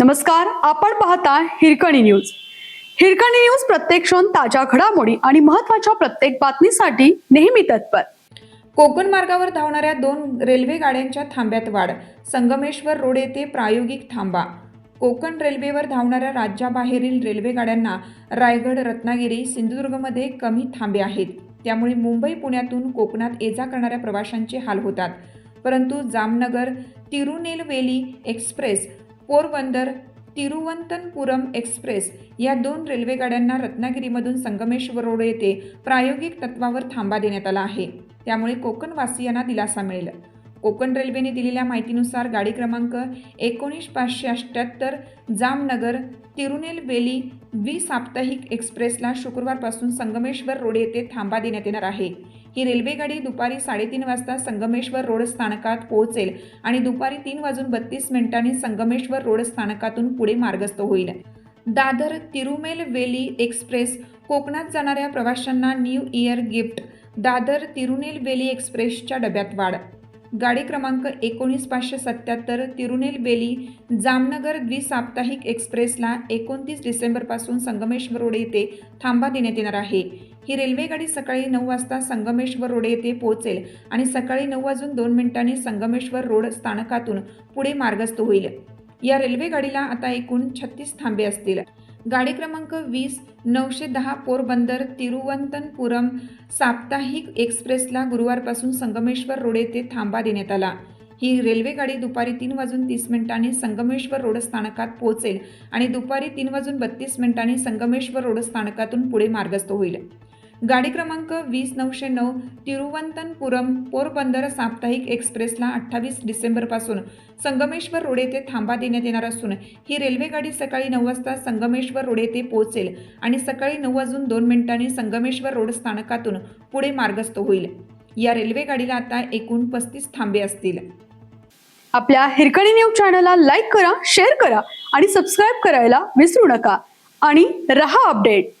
नमस्कार, आपण पाहता हिरकणी न्यूज. हिरकणी न्यूज प्रत्येक क्षण ताज्या घडामोडी आणि महत्त्वाच्या प्रत्येक बातमीसाठी नेहमी तत्पर. कोकण मार्गावर धावणाऱ्या 2 रेल्वे गाड्यांच्या थांब्यात वाढ. संगमेश्वर रोड येथे प्रायोगिक थांबा. कोकण रेल्वेवर धावणाऱ्या राज्याबाहेरील रेल्वे गाड्यांना रायगड, रत्नागिरी, सिंधुदुर्गमध्ये कमी थांबे आहेत. त्यामुळे मुंबई, पुण्यातून कोकणात ये-जा करणाऱ्या प्रवाशांचे हाल होतात. परंतु जामनगर तिरुनेलवेली एक्सप्रेस, पोरबंदर तिरुवनंतपुरम एक्सप्रेस या 2 रेल्वे गाड्यांना रत्नागिरीमधून संगमेश्वर रोड येथे प्रायोगिक तत्वावर थांबा देण्यात आला आहे. त्यामुळे कोकणवासियांना दिलासा मिळेल. कोकण रेल्वेने दिलेल्या माहितीनुसार गाडी क्रमांक 19578 जामनगर तिरुनेलवेली द्विसाप्ताहिक एक्सप्रेसला शुक्रवारपासून संगमेश्वर रोड येथे थांबा देण्यात येणार आहे. ही रेल्वे गाडी दुपारी 3:30 वाजता संगमेश्वर रोड स्थानकात पोहोचेल आणि दुपारी 3:32 संगमेश्वर रोड स्थानकातून पुढे मार्गस्थ होईल. दादर तिरुनेलवेली एक्सप्रेस कोकणात जाणाऱ्या प्रवाशांना new year gift. Dadar Tirunelveli एक्सप्रेसच्या डब्यात वाढ. गाडी क्रमांक 19577 तिरुनेलवेली जामनगर द्विसाप्ताहिक एक्सप्रेसला 29 डिसेंबरपासून संगमेश्वर रोड येथे थांबा देण्यात येणार आहे. ही रेल्वे गाडी सकाळी 9 वाजता संगमेश्वर रोड येथे पोहोचेल आणि सकाळी 9:02 संगमेश्वर रोड स्थानकातून पुढे मार्गस्थ होईल. या रेल्वे गाडीला आता एकूण 36 थांबे असतील. गाडी क्रमांक 20910 पोरबंदर तिरुवनंतपुरम साप्ताहिक एक्सप्रेसला गुरुवारपासून संगमेश्वर रोड येथे थांबा देण्यात आला. ही रेल्वे गाडी दुपारी 3:30 संगमेश्वर रोड स्थानकात पोहोचेल आणि दुपारी 3:32 संगमेश्वर रोड स्थानकातून पुढे मार्गस्थ होईल. गाडी क्रमांक 20909 तिरुवनंतपुरम पोरबंदर साप्ताहिक एक्सप्रेसला 28 डिसेंबरपासून संगमेश्वर रोड येथे थांबा देण्यात येणार असून ही रेल्वे गाडी सकाळी 9 वाजता संगमेश्वर रोड येथे पोहोचेल आणि सकाळी 9:02 संगमेश्वर रोड स्थानकातून पुढे मार्गस्थ होईल. या रेल्वे गाडीला आता एकूण 35 थांबे असतील. आपल्या हिरकणी न्यूज चॅनलला लाईक करा, शेअर करा आणि सबस्क्राईब करायला विसरू नका आणि रहा अपडेट.